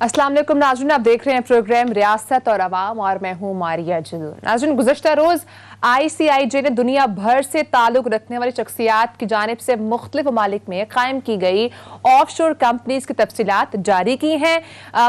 अस्सलाम वालेकुम नाज़रीन, आप देख रहे हैं प्रोग्राम रियासत और अवाम और मैं हूं मारिया जलूल। नाज़रीन, गुज़श्ता रोज़ ICIJ ने दुनिया भर से ताल्लुक़ रखने वाली शख्सियात की जानिब से मुख्तलिफ ममालिक में कायम की गई ऑफशोर कंपनीज की तफसीलात जारी की हैं।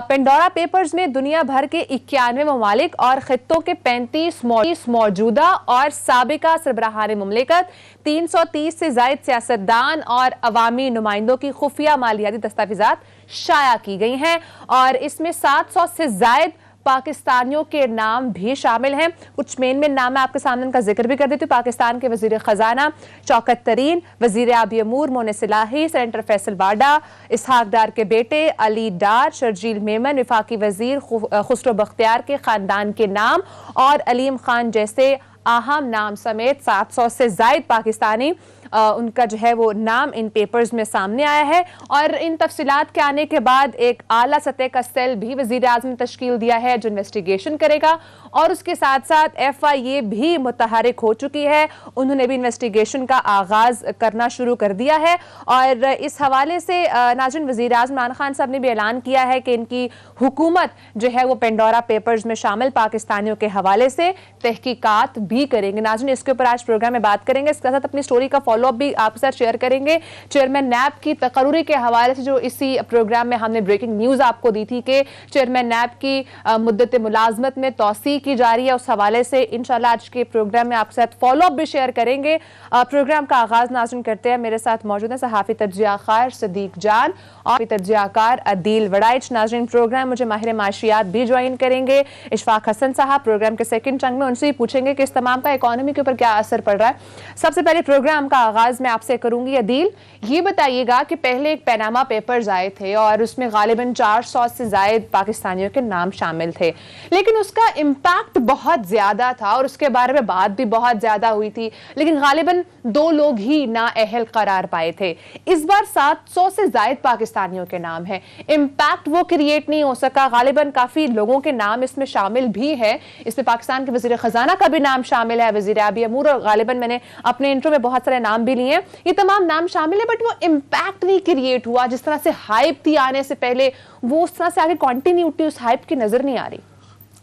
पेंडोरा पेपर्स में दुनिया भर के 91 ममालिक और ख़ित्तों के 35 मौजूदा और साबिका सरबराहान मुमलिकत, 330 से ज़ायद सियासतदान और अवामी नुमाइंदों की खुफिया मालियाती दस्तावेजात शाया की गई हैं और इसमें 700 से ज़ायद पाकिस्तानियों के नाम भी शामिल हैं। कुछ मेन नाम मैं आपके सामने उनका जिक्र भी कर देती हूँ। पाकिस्तान के वजीर खजाना शौकत तरीन, वजीर आबी अमूर मोने सिलाही, सेनेटर फैसल वाडा, इसहाक डार के बेटे अली डार, शर्जील मेमन, विफाकी वजीर खुसरो बख्तियार के खानदान के नाम और अलीम खान जैसे अहम नाम समेत 700 से ज़ायद पाकिस्तानी उनका जो है वो नाम इन पेपर्स में सामने आया है। और इन तफसीलात के आने के बाद एक आला सतह का सेल भी वज़ीर आज़म ने तश्कील दिया है जो इन्वेस्टिगेशन करेगा और उसके साथ साथ FIA भी मुतहरिक हो चुकी है। उन्होंने भी इन्वेस्टिगेशन का आगाज़ करना शुरू कर दिया है और इस हवाले से नाज़रीन, वज़ीर आज़म इमरान खान साहब ने भी ऐलान किया है कि इनकी हुकूमत जो है वो पेंडोरा पेपर्स में शामिल पाकिस्तानियों के हवाले से तहकीकात भी करेंगे। नाज़रीन, इसके ऊपर आज प्रोग्राम में बात करेंगे। इसके साथ अपनी स्टोरी का फॉलो अप भी आपके साथ शेयर करेंगे। चेयरमैन नैब की तकरूरी के हवाले से जो इसी प्रोग्राम में हमने ब्रेकिंग न्यूज आपको दी थी कि चेयरमैन नैब की मुद्दत मुलाजमत में तौसी की जा रही है, उस हवाले से इंशाल्लाह आज के प्रोग्राम में आपके साथ फॉलो अप भी शेयर करेंगे। प्रोग्राम का आगाज नाज़रीन करते हैं। मेरे साथ मौजूद है सहाफ़ी तज्ज़ियाकार सिद्दीक जान और तज्ज़ियाकार अदील वड़ाइच। नाज़रीन, प्रोग्राम मुझे माहिर माशियात भी ज्वाइन करेंगे, इशफाक हसन साहब प्रोग्राम के सेकंड चंक में, उनसे ही पूछेंगे कि इस तमाम का इकोनॉमी के ऊपर क्या असर पड़ रहा है। सबसे पहले प्रोग्राम का आगाज मैं आपसे करूंगी। अदील, ये बताइएगा कि पहले एक पैनामा पेपर्स आए थे और उसमें गालिबन 400 से जायद पाकिस्तानियों के नाम शामिल थे, लेकिन उसका इम्पैक्ट बहुत ज्यादा था और उसके बारे में बात भी बहुत ज्यादा हुई थी, लेकिन गालिबन 2 लोग ही नाअहल करार पाए थे। इस बार 700 से जायद पाकिस्तानियों के नाम है, इम्पैक्ट वो क्रिएट नहीं हो सका। गालिबन काफी लोगों के नाम इसमें शामिल भी है, इसमें पाकिस्तान के वजीर खजाना का भी नाम शामिल है, वजीर आबी अमूर, और गालिबन मैंने अपने इंट्रो में बहुत सारे नाम भी लिए। ये तमाम नाम शामिल है, बट वो इम्पैक्ट नहीं क्रिएट हुआ जिस तरह से हाइप थी आने से पहले, वो उस तरह से आगे कंटिन्यूटी उस हाइप की नजर नहीं आ रही।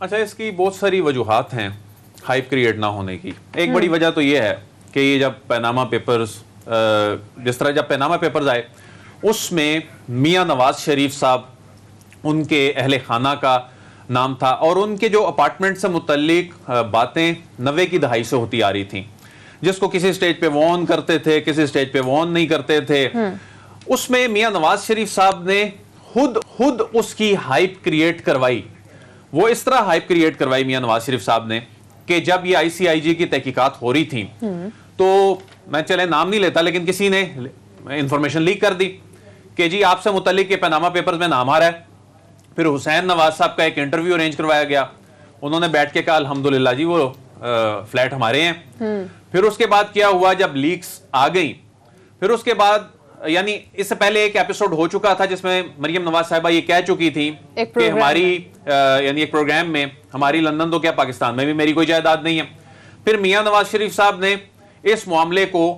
अच्छा, इसकी बहुत सारी वजूहात हैं हाइप क्रिएट ना होने की। एक बड़ी वजह तो ये है कि ये जब पैनामा पेपर्स जिस तरह जब पैनामा पेपर्स आए उसमें मियां नवाज शरीफ साहब, उनके अहले खाना का नाम था और उनके जो अपार्टमेंट से मुतल्लिक बातें 90 की दहाई से होती आ रही थी, जिसको किसी स्टेज पे वॉर्न करते थे, किसी स्टेज पे वॉर्न नहीं करते थे। उसमें मियां नवाज शरीफ साहब ने खुद उसकी हाइप क्रिएट करवाई। वो इस तरह हाइप क्रिएट करवाई मियां नवाज शरीफ साहब ने कि जब ये ICIJ की तहकीकात हो रही थी तो मैं चले नाम नहीं लेता, लेकिन किसी ने इंफॉर्मेशन लीक कर दी कि जी आपसे मुतल्लिक के पैनामा पेपर्स में नाम आ रहा है। फिर हुसैन नवाज साहब का एक इंटरव्यू अरेंज करवाया गया, उन्होंने बैठ के कहा अल्हम्दुलिल्लाह जी वो फ्लैट हमारे हैं। फिर उसके बाद क्या हुआ, जब लीक्स आ गई, फिर उसके बाद यानी इससे पहले एक एपिसोड हो चुका था जिसमें मरियम नवाज साहिबा ये कह चुकी थी कि हमारी यानी एक प्रोग्राम में हमारी लंदन तो क्या पाकिस्तान में भी मेरी कोई जायदाद नहीं है। फिर मियां नवाज शरीफ साहब ने इस मामले को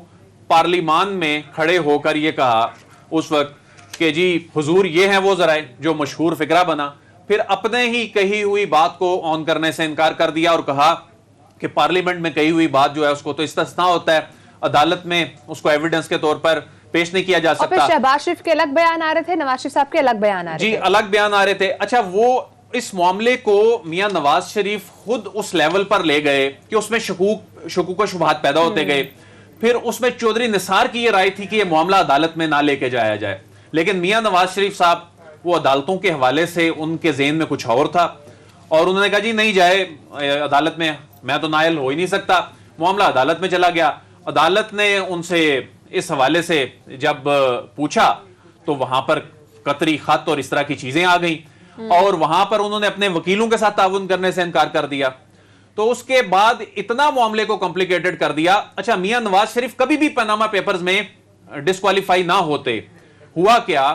पार्लिमान में खड़े होकर ये कहा उस वक्त कि जी हुजूर ये है वो जराए जो मशहूर फिक्रा बना। फिर अपने ही कही हुई बात को ऑन करने से इनकार कर दिया और कहा कि पार्लियामेंट में कही हुई बात जो है उसको तो इस्तिस्ना होता है, अदालत में उसको एविडेंस के तौर पर पेश नहीं किया जा सकता। शहबाज शरीफ के अलग बयान आ रहे थे, नवाज शरीफ साहब के अलग बयान आ रहे थे। जी, अलग बयान आ रहे थे। अच्छा, वो इस मामले को मियां नवाज शरीफ खुद उस लेवल पर ले गए कि उसमें शकूक व शुबहात पैदा होते गए। फिर उसमें चौधरी निसार की ये राय थी कि यह मामला अदालत में ना लेके जाया जाए, लेकिन मियां नवाज शरीफ साहब वो अदालतों के हवाले से उनके ज़हन में कुछ और था और उन्होंने कहा जी नहीं जाए अदालत में, मैं तो नायल हो ही नहीं सकता। मामला अदालत में चला गया। अदालत ने उनसे इस हवाले से जब पूछा तो वहां पर कतरी खत और इस तरह की चीजें आ गई और वहां पर उन्होंने अपने वकीलों के साथ ताउन करने से इनकार कर दिया। तो उसके बाद इतना मामले को कॉम्प्लिकेटेड कर दिया। अच्छा, मियां नवाज शरीफ कभी भी पनामा पेपर्स में डिस्क्वालीफाई ना होते, हुआ क्या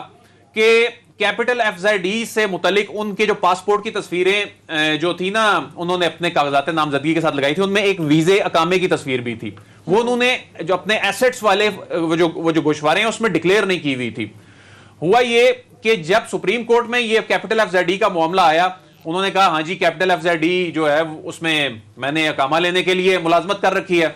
कि कैपिटल FZE से मुतलिक उनके जो पासपोर्ट की तस्वीरें जो थी ना, उन्होंने अपने कागजात नामजदगी के साथ लगाई थी, उनमें एक वीजे अकामे की तस्वीर भी थी। वो उन्होंने जो अपने एसेट्स वाले वो जो गोशवारे हैं उसमें डिक्लेयर नहीं की हुई थी। हुआ ये कि जब सुप्रीम कोर्ट में ये कैपिटल एफजेड का मामला आया, उन्होंने कहा हाँ जी कैपिटल एफजेड जो है उसमें मैंने अकामा लेने के लिए मुलाजमत कर रखी है।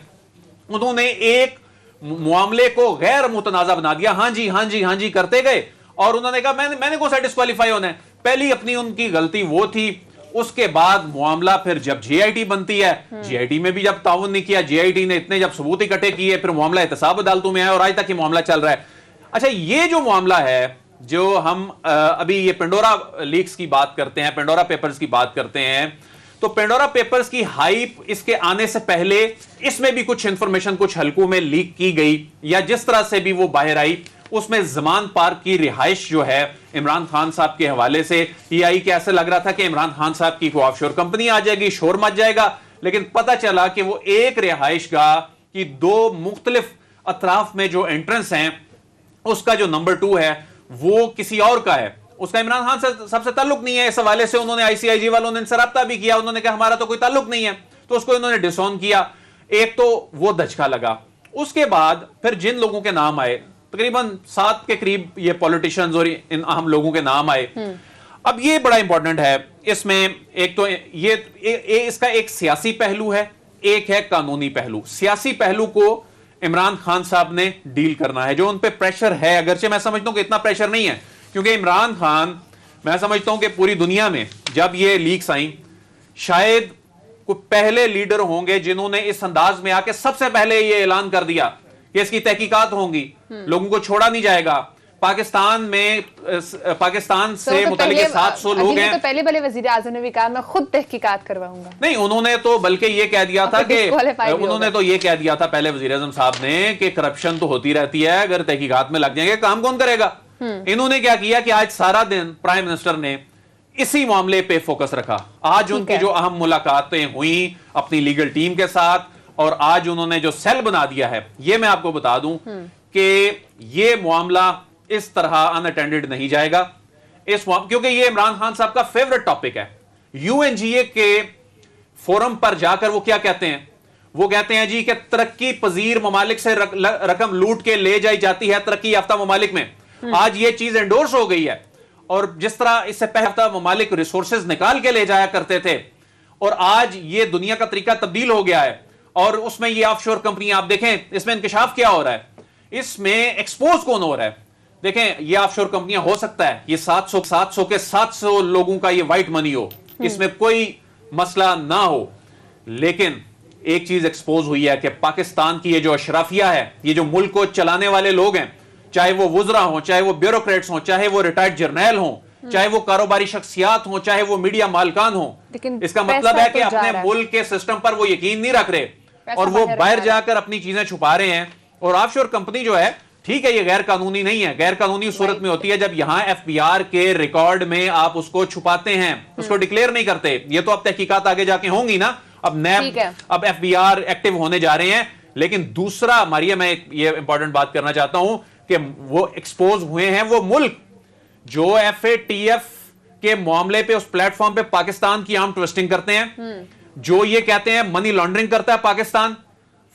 उन्होंने एक मामले को गैर मुतनाजा बना दिया, हाँ जी हाँ जी हाँ जी करते गए, और उन्होंने कहा मैंने कौन सा डिस्क्वालीफाई होना है। पहली अपनी उनकी गलती वो थी। उसके बाद मामला फिर जब जीआईटी बनती है, जीआईटी में भी जब ताउन नहीं किया, जीआईटी ने इतने जब सबूत इकट्ठे किए, फिर मामला एहतसाब अदालतों में आया और आज तक ये मामला चल रहा है। अच्छा, ये जो मामला है, जो हम अभी ये पेंडोरा लीक्स की बात करते हैं, पेंडोरा पेपर्स की बात करते हैं, तो पेंडोरा पेपर्स की हाइप इसके आने से पहले इसमें भी कुछ इंफॉर्मेशन कुछ हलकों में लीक की गई, या जिस तरह से भी वो बाहर आई, उसमें जमान पार्क की रिहाइश जो है इमरान खान साहब के हवाले से ये आई कि ऐसे लग रहा था कि इमरान खान साहब की कोई ऑफशोर कंपनी आ जाएगी, शोर मच जाएगा, लेकिन पता चला कि वो एक रिहाइश गाह की दो मुख्तलिफ अतराफ में जो एंट्रेंस हैं, उसका जो नंबर 2 है वो किसी और का है, उसका इमरान खान से सबसे ताल्लुक नहीं है। इस हवाले से उन्होंने आईसीआईजी वालों ने इनसे रब्ता भी किया, उन्होंने कहा हमारा तो कोई ताल्लुक नहीं है, तो उसको इन्होंने डिसऑन किया। एक तो वो धचका लगा। उसके बाद फिर जिन लोगों के नाम आए, तकरीबन 7 के करीब ये पॉलिटिशियंस और इन अहम लोगों के नाम आए। अब ये बड़ा इंपॉर्टेंट है, इसमें एक तो ये इसका एक सियासी पहलू है, एक है कानूनी पहलू। सियासी पहलू को इमरान खान साहब ने डील करना है, जो उन पे प्रेशर है, अगरचे मैं समझता हूं कि इतना प्रेशर नहीं है, क्योंकि इमरान खान, मैं समझता हूं कि पूरी दुनिया में जब ये लीक्स आई, शायद कोई पहले लीडर होंगे जिन्होंने इस अंदाज में आके सबसे पहले ये ऐलान कर दिया कि इसकी तहकीकात होंगी, लोगों को छोड़ा नहीं जाएगा। पाकिस्तान में पाकिस्तान से मुतालिक 700 लोग हैं। तो पहले भले वजीर आज़म ने भी कहा मैं खुद तहकीकात करवाऊंगा। नहीं, उन्होंने तो बल्कि ये कह दिया था कि उन्होंने तो ये कह दिया था पहले वजीर आज़म साहब ने कि करप्शन तो होती रहती है, अगर तहकीकात में लग जाएंगे काम कौन करेगा। इन्होंने क्या किया कि आज सारा दिन प्राइम मिनिस्टर ने इसी मामले पे फोकस रखा। आज उनकी जो अहम मुलाकातें हुई अपनी लीगल टीम के साथ, और आज उन्होंने जो सेल बना दिया है, ये मैं आपको बता दूं कि ये मामला इस तरह अनअटेंडेड नहीं जाएगा, क्योंकि ये इमरान खान साहब का फेवरेट टॉपिक है। यूएनजीए के फोरम पर जाकर वो क्या कहते हैं, वो कहते हैं जी कि तरक्की पजीर ममालिक से रकम लूट के ले जाई जाती है तरक्की याफ्ता ममालिक में। आज ये चीज एंडोर्स हो गई है, और जिस तरह इससे पहले ममालिक रिसोर्सेज निकाल के ले जाया करते थे, और आज ये दुनिया का तरीका तब्दील हो गया है, और उसमें ये ऑफशोर कंपनियां आप देखें, इसमें इंकशाफ क्या हो रहा है, इसमें एक्सपोज कौन हो रहा है। देखें, ये ऑफशोर कंपनियां, हो सकता है ये 700 के 700 लोगों का ये व्हाइट मनी हो, इसमें कोई मसला ना हो, लेकिन एक चीज एक्सपोज हुई है कि पाकिस्तान की ये जो अशराफिया है, ये जो मुल्क को चलाने वाले लोग हैं, चाहे वो वुजरा हो, चाहे वो ब्यूरोक्रेट्स हो, चाहे वो रिटायर्ड जर्नैल हो, चाहे वो कारोबारी शख्सियात हो, चाहे वो मीडिया मालकान हो, इसका मतलब है कि अपने मुल्क के सिस्टम पर वो यकीन नहीं रख रहे, और वो बाहर जाकर अपनी चीजें छुपा रहे हैं। और ऑफशोर कंपनी जो है, ठीक है, ये गैर कानूनी नहीं है, गैर कानूनी सूरत में होती है जब यहां एफबीआर के रिकॉर्ड में आप उसको छुपाते हैं, उसको डिक्लेयर नहीं करते। ये तो अब तहकीकात आगे जाके होंगी ना, अब नैब, अब एफबीआर एक्टिव होने जा रहे हैं। लेकिन दूसरा, मारिया, मैं ये इंपॉर्टेंट बात करना चाहता हूं कि वो एक्सपोज हुए हैं वो मुल्क जो एफएटीएफ के मामले पे उस प्लेटफॉर्म पे पाकिस्तान की आर्म ट्विस्टिंग करते हैं, जो ये कहते हैं मनी लॉन्ड्रिंग करता है पाकिस्तान,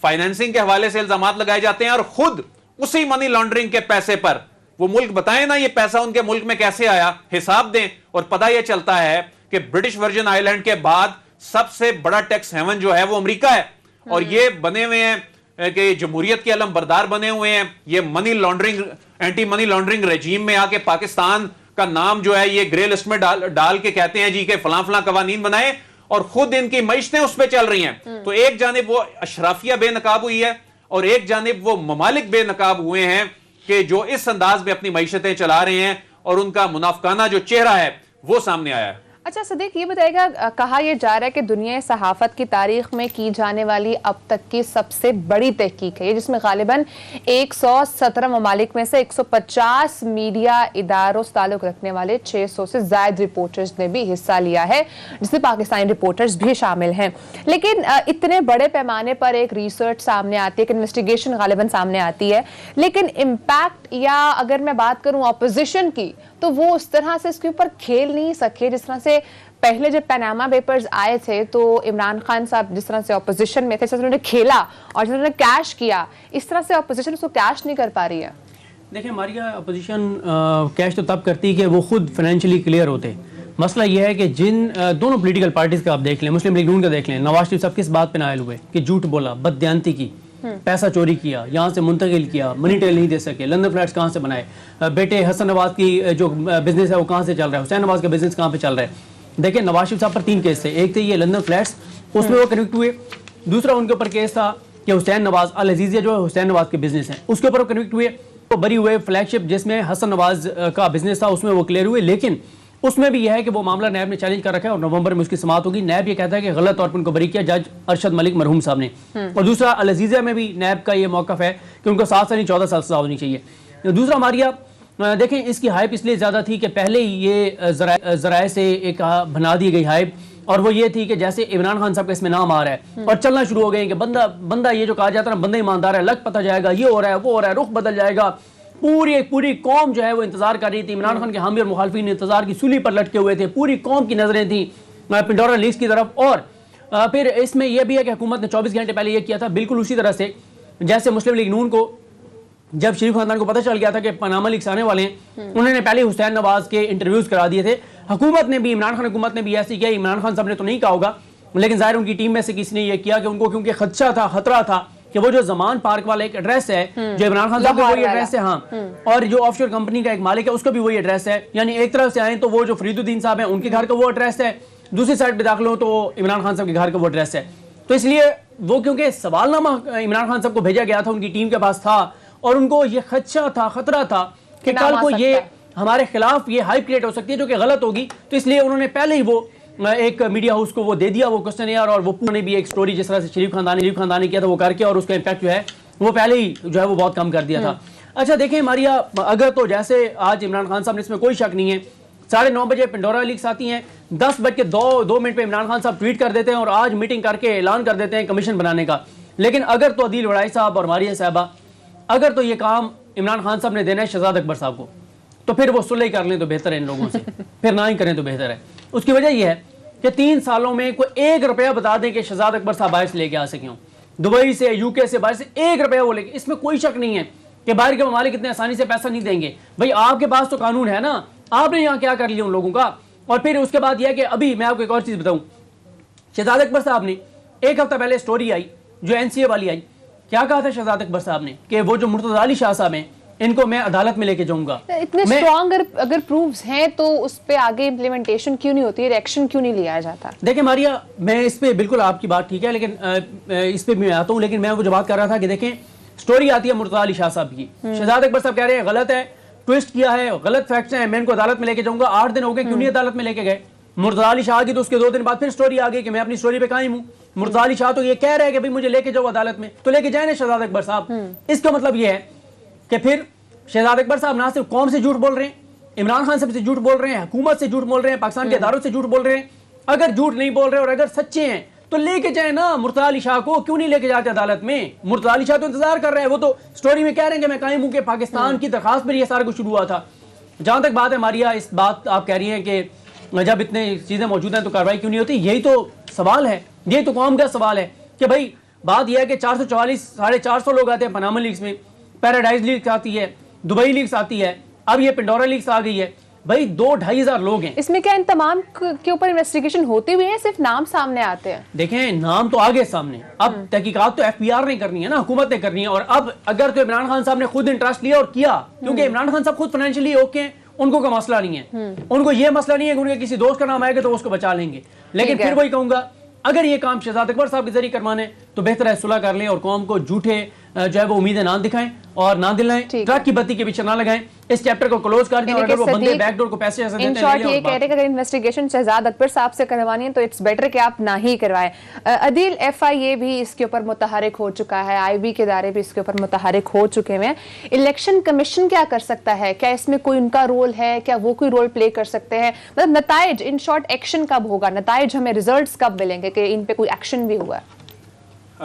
फाइनेंसिंग के हवाले से इल्जामात लगाए जाते हैं, और खुद उसी मनी लॉन्ड्रिंग के पैसे पर वो मुल्क बताएं ना ये पैसा उनके मुल्क में कैसे आया, हिसाब दें। और पता यह चलता है कि ब्रिटिश वर्जिन आइलैंड के बाद सबसे बड़ा टैक्स हेवन जो है वो अमेरिका है, और ये बने हुए हैं कि जमहूरियत के अलम बरदार बने हुए हैं। ये money laundering, anti money laundering regime में आके पाकिस्तान का नाम जो है ये ग्रे लिस्ट में डाल के कहते हैं जी के फलां फलां कवानीन बनाए, और खुद इनकी मईशतें उस पर चल रही हैं। तो एक जानिब वो अशराफिया बेनकाब हुई है, और एक जानिब वो ममालिक बेनकाब हुए हैं कि जो इस अंदाज में अपनी मईशतें चला रहे हैं, और उनका मुनाफकाना जो चेहरा है वो सामने आया है। अच्छा सदीक, ये बताएगा, कहा यह जा रहा है कि दुनिया सहाफत की तारीख में की जाने वाली अब तक की सबसे बड़ी तहकीक है, जिसमें गालिबन 117 ममालिक में से 150 मीडिया इदारों से ताल्लुक रखने वाले 600 से ज्यादा रिपोर्टर्स ने भी हिस्सा लिया है, जिसमें पाकिस्तानी रिपोर्टर्स भी शामिल हैं। लेकिन इतने बड़े पैमाने पर एक रिसर्च सामने आती है, एक इन्वेस्टिगेशन गालिबन सामने आती है, लेकिन इम्पैक्ट, या अगर मैं बात करूं ऑपोजिशन की, तो वो उस तरह से इसके ऊपर खेल नहीं सके जिस तरह से पहले जब पनामा पेपर्स आए थे तो इमरान खान साहब जिस तरह से ऑपोजिशन में थे, जिस तरह उन्होंने खेला और जिस तरह कैश किया, इस तरह से ऑपोजिशन उसको कैश नहीं कर पा रही है। देखिए हमारी अपोजिशन कैश तो तब करती है कि वो खुद फाइनेंशियली क्लियर होते। मसला ये है कि जिन दोनों पॉलिटिकल पार्टीज का आप देख लें, मुस्लिम लीग नून का देख लें, नवाज शरीफ साहब किस बात पे नायल हुए कि झूठ बोला, बददियानती की, पैसा चोरी किया, यहाँ से मुंतकिल किया, मनी टेल नहीं दे सके, लंदन फ्लैट्स कहाँ से बनाए, बेटे हसन नवाज की जो बिजनेस है वो कहाँ से चल रहा है, हुसैन नवाज का बिजनेस कहाँ पे चल रहा है। देखिए नवाज शरीफ साहब पर 3 केस थे। एक थे ये लंदन फ्लैट्स, उसमें वो कन्विक्ट हुए। दूसरा उनके ऊपर केस था कि हुसैन नवाज अल अजीज़िया जो है हुसैन नवाज के बिजनेस हैं, उसके ऊपर वो कन्विक्ट हुए। वो बरी हुए फ्लैगशिप जिसमें हसन नवाज का बिजनेस था, उसमें वो क्लियर हुए। लेकिन उसमें भी यह है कि वो मामला नैब ने चैलेंज कर रखा है और नवंबर में उसकी समाअत होगी। नैब ये कहता है कि गलत तौर पर उनको बरी किया जज अरशद मलिक मरहूम साहब ने। और दूसरा अल अजीज़िया में भी नैब का ये मौक़िफ़ है कि उनको 7 साल नहीं 14 साल सज़ा होनी चाहिए। दूसरा मारिया देखें, इसकी हाइप इसलिए ज़्यादा थी कि पहले ही ये ज़राए से एक बना दी गई हाइप, और वो ये थी कि जैसे इमरान खान साहब का इसमें नाम आ रहा है और चलना शुरू हो गए कि बंदा ये जो कहा जाता है ना, बंदा ईमानदार है, लग पता जाएगा, ये हो रहा है, वो हो रहा है, रुख बदल जाएगा। पूरी कौम जो है वो इंतजार कर रही थी। इमरान खान के हामी और मुखालफिन इंतजार की सूली पर लटके हुए थे। पूरी कौम की नजरें थी पेंडोरा लीक्स की तरफ। और फिर इसमें यह भी है कि हुकूमत ने 24 घंटे पहले यह किया था, बिल्कुल उसी तरह से जैसे मुस्लिम लीग नून को जब शरीफ खानदान को पता चल गया था कि पनामा लीक्स आने वाले हैं, उन्होंने पहले हुसैन नवाज के इंटरव्यूज करा दिए थे। हुकूमत ने भी, इमरान खान हुकूमत ने भी ऐसे किया। इमरान खान साहब ने तो नहीं कहा होगा, लेकिन जाहिर उनकी टीम में से किसी ने यह किया कि उनको क्योंकि खतरा था कि वो जो जमान पार्क वाला एक एड्रेस है जो इमरान खान साहब का वही एड्रेस है, हाँ, और जो ऑफशोर कंपनी का एक मालिक है उसका भी वही एड्रेस है। यानी एक तरफ से आए तो वो जो फरीदुद्दीन साहब हैं उनके घर का वो एड्रेस है, दूसरी साइड पे दाखिल हो तो इमरान खान साहब के घर का वो एड्रेस है। तो इसलिए वो क्योंकि सवालनामा इमरान खान साहब को भेजा गया था, उनकी टीम के पास था, और उनको ये खतरा था कि कल को ये हमारे खिलाफ ये हाइप क्रिएट हो सकती है जो कि गलत होगी। तो इसलिए उन्होंने पहले ही वो एक मीडिया हाउस को वो दे दिया वो क्वेश्चन, और वो पूरे भी एक स्टोरी जिस तरह से शरीफ खानदान ने किया था वो करके, और उसका इम्पैक्ट जो है वो पहले ही जो है वो बहुत कम कर दिया था। अच्छा देखें मारिया, अगर तो जैसे आज इमरान खान साहब ने, इसमें कोई शक नहीं है, 9:30 बजे पेंडोरा लीक्स आती हैं, 10:02 पे इमरान खान साहब ट्वीट कर देते हैं और आज मीटिंग करके ऐलान कर देते हैं कमीशन बनाने का। लेकिन अगर तो अदील वड़ाई साहब और मारिया साहबा, अगर तो ये काम इमरान खान साहब ने देना है शहजाद अकबर साहब को, तो फिर वो सुलह कर लें तो बेहतर है इन लोगों से, फिर ना ही करें तो बेहतर है। उसकी वजह यह है कि 3 सालों में कोई 1 रुपया बता दें कि शहजाद अकबर साहब बाहर से लेके आ सके हों, दुबई से, यूके से, बाहर से 1 रुपया वो लेके। इसमें कोई शक नहीं है कि बाहर के ममालिक इतने आसानी से पैसा नहीं देंगे। भाई आपके पास तो कानून है ना, आपने यहाँ क्या कर लिया उन लोगों का। और फिर उसके बाद यह कि अभी मैं आपको एक और चीज़ बताऊँ, शहजाद अकबर साहब ने 1 हफ्ता पहले स्टोरी आई जो NCA वाली आई, क्या कहा था शहजाद अकबर साहब ने कि वो जो मुर्तज़ा अली शाह साहब हैं इनको मैं अदालत में लेके जाऊंगा। इतने स्ट्रॉन्ग अगर प्रूफ्स हैं तो उस पे आगे इम्प्लीमेंटेशन क्यों नहीं होती है, एक्शन क्यों नहीं लिया जाता? देखिए मारिया, मैं इस पे बिल्कुल आपकी बात ठीक है, लेकिन इस पे मैं आता हूँ। लेकिन मैं वो जो बात कर रहा था कि देखें, स्टोरी आती है मुर्तज़ा अली शाह साहब की, शहजाद अकबर साहब कह रहे हैं गलत है, ट्विस्ट किया है, गलत फैक्ट्स हैं, मैं इनको अदालत में लेके जाऊंगा। 8 दिन हो गए, क्यों नहीं अदालत में लेके गए? मुर्तज़ा अली शाह की तो उसके 2 दिन बाद फिर स्टोरी आ गई कि मैं अपनी स्टोरी पे कायम हूँ। मुर्तज़ा अली शाह तो ये कह रहे हैं कि भाई मुझे लेके जाओ अदालत में, तो लेके जाए ना शहजाद अकबर साहब। इसका मतलब ये है कि फिर शहजाद अकबर साहब ना सिर्फ कौम से झूठ बोल रहे हैं, इमरान खान साहब से झूठ बोल रहे हैं, हुकूमत से झूठ बोल रहे हैं, पाकिस्तान के इदारों से झूठ बोल रहे हैं। अगर झूठ नहीं बोल रहे और अगर सच्चे हैं तो लेके जाए ना मुर्तज़ा अली शाह को, क्यों नहीं लेके जाते अदालत में? मुर्तज़ा अली शाह तो इंतजार कर रहे हैं, वो तो स्टोरी में कह रहे हैं कि मैं कायम हूं कि पाकिस्तान की दरखास्त पर यह सारा कुछ शुरू हुआ था। जहां तक बात है मारिया, इस बात आप कह रही हैं कि जब इतने चीजें मौजूद हैं तो कार्रवाई क्यों नहीं होती? यही तो सवाल है, यही तो कौम का सवाल है कि भाई बात यह है कि 444 450 लोग आते हैं पनामा लीक्स में, पैराडाइज लीक्स आती है, दुबई लीक्स आती है, अब ये पेंडोरा लीक्स आ गई है। भाई 2-2.5 हज़ार लोग हैं। इसमें क्या इन तमाम के ऊपर इन्वेस्टिगेशन होती हुई है, सिर्फ नाम सामने आते हैं? देखें, नाम तो आगे सामने, अब तहकीकात तो FBR ने करनी है ना, हुकूमत ने करनी है। और अब अगर तो इमरान खान साहब ने खुद इंटरेस्ट लिया और किया, क्योंकि इमरान खान साहब खुद फाइनेंशियली ओके हैं, उनको का मसला नहीं है, उनको ये मसला नहीं है कि उनके किसी दोस्त का नाम आएगा तो उसको बचा लेंगे। लेकिन फिर वही कहूंगा, अगर ये काम शहजाद अकबर साहब के जरिए करवाने तो बेहतर है सुलह कर लें और कौम को झूठे जो है वो उम्मीदें ना दिखाएं और ना दिलाएं, ट्रक की बत्ती के पीछे ना लगाएं, इस चैप्टर को क्लोज कर दें। और अगर वो बंदे बैकडोर को पैसे ऐसे देते हैं, इन शॉर्ट ये कह रहे हैं कि अगर इन्वेस्टिगेशन शहजाद अकबर साहब से करवानी है तो इट्स बेटर कि आप ना ही करवाएं। अदील, FIA भी इसके ऊपर मुतहरिक हो चुका है, IB के इदारे भी इसके ऊपर मुतहरिक हो चुके हैं। इलेक्शन कमीशन क्या कर सकता है? क्या इसमें कोई उनका रोल है? क्या वो कोई रोल प्ले कर सकते हैं? मतलब नताइज, इन शॉर्ट एक्शन कब होगा, नताइज हमें रिजल्ट्स कब मिलेंगे कि इन पे कोई एक्शन भी हुआ?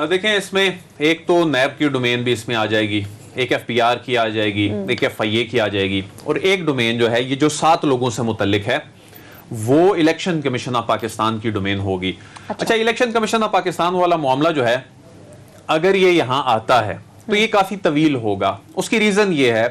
देखें, इसमें एक तो नैब की डोमेन भी इसमें आ जाएगी, एक FBR की आ जाएगी, एक FIA की आ जाएगी, और एक डोमेन जो है ये जो 7 लोगों से मुतल्लिक है वो इलेक्शन कमीशन ऑफ पाकिस्तान की डोमेन होगी। अच्छा, इलेक्शन कमीशन ऑफ पाकिस्तान वाला मामला जो है, अगर ये यहाँ आता है तो ये काफ़ी तवील होगा। उसकी रीज़न ये है,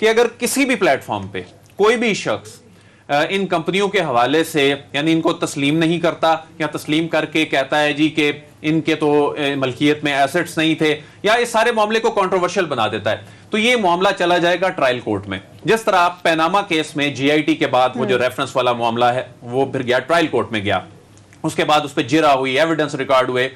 कि अगर किसी भी प्लेटफॉर्म पे कोई भी शख्स इन कंपनियों के हवाले से यानी इनको तस्लीम नहीं करता या तस्लीम करके कहता है जी कि इनके तो मलकियत में एसेट्स नहीं थे या इस सारे मामले को कंट्रोवर्शियल बना देता है, तो ये मामला चला जाएगा ट्रायल कोर्ट में। जिस तरह पैनामा केस में जीआईटी के बाद वो जो रेफरेंस वाला मामला है वो फिर गया ट्रायल कोर्ट में गया, उसके बाद उस पर जिरा हुई, एविडेंस रिकॉर्ड हुए।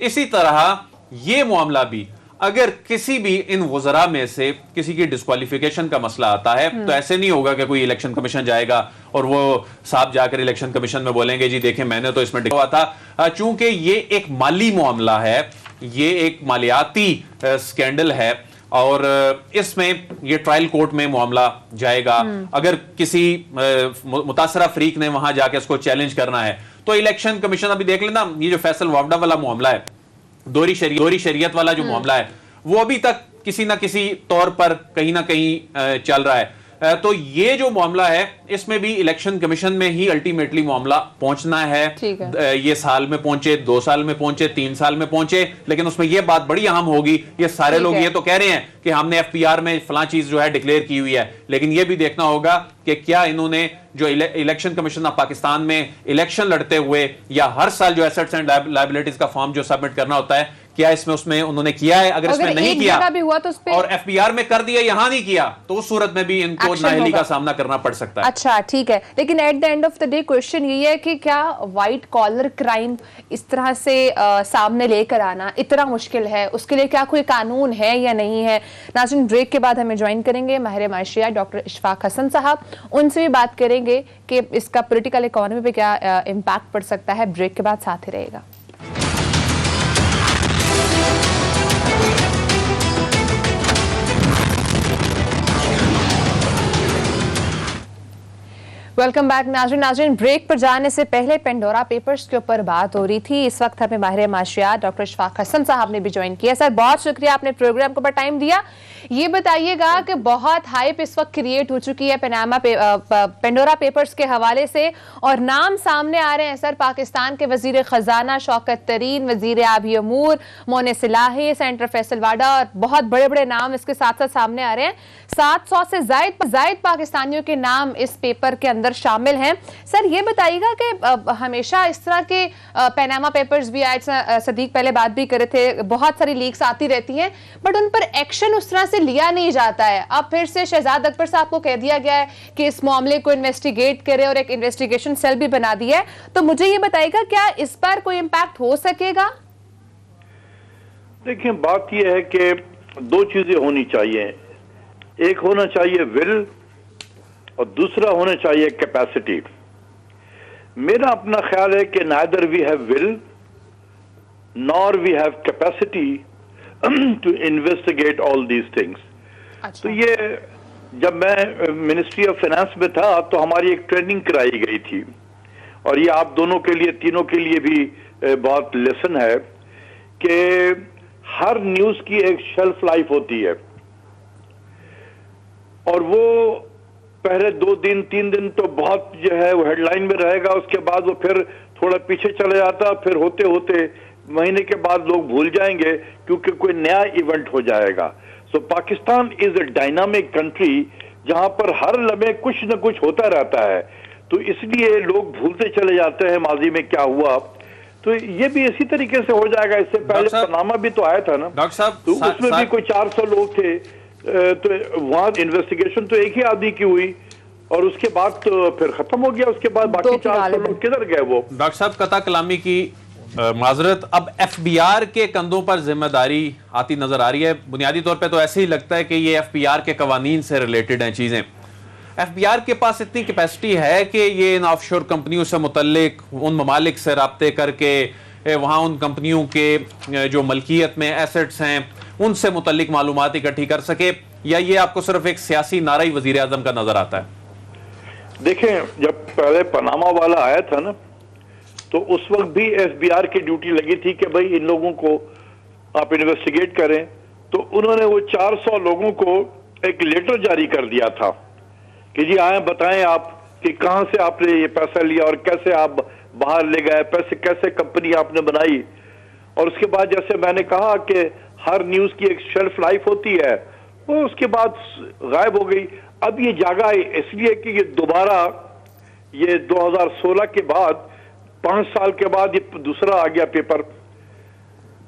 इसी तरह ये मामला भी अगर किसी भी इन वज़रा में से किसी की डिस्क्वालिफिकेशन का मसला आता है तो ऐसे नहीं होगा कि कोई इलेक्शन कमीशन जाएगा और वो साहब जाकर इलेक्शन कमीशन में बोलेंगे जी देखें मैंने तो इसमें हुआ था। चूंकि ये एक माली मामला है, ये एक मालियाती स्कैंडल है और इसमें ये ट्रायल कोर्ट में मामला जाएगा। अगर किसी मुतासरा फरीक ने वहां जाके इसको चैलेंज करना है तो इलेक्शन कमीशन, अभी देख लेना ये जो फैसल वावडा वाला मामला है, दोहरी शरीयत वाला जो मामला है वो अभी तक किसी ना किसी तौर पर कहीं ना कहीं चल रहा है। तो ये जो मामला है इसमें भी इलेक्शन कमीशन में ही अल्टीमेटली मामला पहुंचना है। ये साल में पहुंचे, 2 साल में पहुंचे, 3 साल में पहुंचे, लेकिन उसमें ये बात बड़ी अहम होगी, ये सारे लोग ये तो कह रहे हैं कि हमने एफपीआर में फलां चीज जो है डिक्लेयर की हुई है, लेकिन ये भी देखना होगा कि क्या इन्होंने जो इलेक्शन कमीशन ऑफ पाकिस्तान में इलेक्शन लड़ते हुए या हर साल जो एसेट्स एंड लायबिलिटीज का फॉर्म जो सबमिट करना होता है, क्या इसमें उसमें उन्होंने किया है? अगर इसमें नहीं किया भी हुआ तो और एफबीआर में कर दिया, यहां नहीं किया, तो उस सूरत में भी इनको नाअहली का सामना करना पड़ सकता है। अच्छा ठीक है, लेकिन at the end of the day question ये है कि क्या व्हाइट कॉलर क्राइम इस तरह से सामने लेकर आना इतना मुश्किल है? उसके लिए क्या कोई कानून है या नहीं है? नाज़रीन, ब्रेक के बाद हमें ज्वाइन करेंगे माहिर माशिया डॉक्टर इशफाक हसन साहब, उनसे भी बात करेंगे कि इसका पॉलिटिकल इकोनॉमी पे क्या इम्पैक्ट पड़ सकता है। ब्रेक के बाद साथ ही रहेगा। वेलकम बैक नाज़रीन, ब्रेक पर जाने से पहले पेंडोरा पेपर्स के ऊपर बात हो रही थी। इस वक्त हमें माहिर माशियात डॉक्टर इशफाक हसन साहब ने भी ज्वाइन किया। सर बहुत शुक्रिया, आपने प्रोग्राम को टाइम दिया। ये बताइएगा कि बहुत हाइप इस वक्त क्रिएट हो चुकी है पेंडोरा पेपर्स के हवाले से और नाम सामने आ रहे हैं सर, पाकिस्तान के वजीर खजाना शौकत तरीन, वजीर आबी अमूर मोने सिलाही, सेंटर फैसल वाडा और बहुत बड़े बड़े नाम इसके साथ साथ सामने आ रहे हैं। 700 से जायद पाकिस्तानियों के नाम इस पेपर के अंदर शामिल हैं। सर ये बताइएगा कि हमेशा इस तरह के पैनामा पेपर्स भी आए, सदीक पहले बात भी करे थे, बहुत सारी लीक्स आती रहती हैं, बट उन पर एक्शन उस तरह से लिया नहीं जाता है। अब फिर से शहजाद अकबर साहब को कह दिया गया है कि इस मामले को इन्वेस्टिगेट करे और एक इन्वेस्टिगेशन सेल भी बना दिया है। तो मुझे ये बताइएगा क्या इस पर कोई इंपैक्ट हो सकेगा? देखिए, बात यह है कि 2 चीजें होनी चाहिए, एक होना चाहिए विल और दूसरा होना चाहिए कैपेसिटी। मेरा अपना ख्याल है कि neither we have will nor we have capacity to investigate all these things. तो ये जब मैं मिनिस्ट्री ऑफ फाइनेंस में था तो हमारी एक ट्रेनिंग कराई गई थी और ये आप दोनों के लिए, तीनों के लिए भी बहुत लेसन है कि हर न्यूज की एक शेल्फ लाइफ होती है और वो पहले 2 दिन 3 दिन तो बहुत जो है वो हेडलाइन में रहेगा, उसके बाद वो फिर थोड़ा पीछे चले जाता, फिर होते होते महीने के बाद लोग भूल जाएंगे क्योंकि कोई नया इवेंट हो जाएगा। So Pakistan is a dynamic country जहां पर हर लम्हे कुछ न कुछ होता रहता है, तो इसलिए लोग भूलते चले जाते हैं माजी में क्या हुआ। तो ये भी इसी तरीके से हो जाएगा। इससे पहले पनामा भी तो आया था ना डॉक्टर साहब, तो उसमें भी कोई 400 लोग थे, तो वहां इन्वेस्टिगेशन तो एक ही आदमी की हुई और उसके बाद तो फिर खत्म हो गया। उसके बाद बाकी 400 लोग किधर गए? वो डॉक्टर साहब कता कलामी की माजरत, अब एफबीआर के कंधों पर जिम्मेदारी आती नजर आ रही है। बुनियादी तौर पे तो ऐसे ही लगता है कि ये एफबीआर के कवानीन से रिलेटेड हैं चीजें। एफबीआर के पास इतनी कैपेसिटी है कि ये इन ऑफशोर कंपनियों से मुतल्लिक उन ममालिक से राब्ते करके वहाँ उन कंपनियों के जो मलकियत में एसेट्स हैं उनसे मुतल्लिक मालूमात इकट्ठी कर सके, या ये आपको सिर्फ एक सियासी नारा ही वजीर आजम का नजर आता है? देखें, जब पहले पनामा वाला आया था ना तो उस वक्त भी एफबीआर की ड्यूटी लगी थी कि भाई इन लोगों को आप इन्वेस्टिगेट करें। तो उन्होंने वो 400 लोगों को एक लेटर जारी कर दिया था कि जी आए बताएं आप कि कहां से आपने ये पैसा लिया और कैसे आप बाहर ले गए, पैसे कैसे कंपनी आपने बनाई। और उसके बाद जैसे मैंने कहा कि हर न्यूज की एक शेल्फ लाइफ होती है, वो उसके बाद गायब हो गई। अब ये जागा इसलिए कि ये दोबारा ये 2016 के बाद 5 साल के बाद ये दूसरा आ गया पेपर,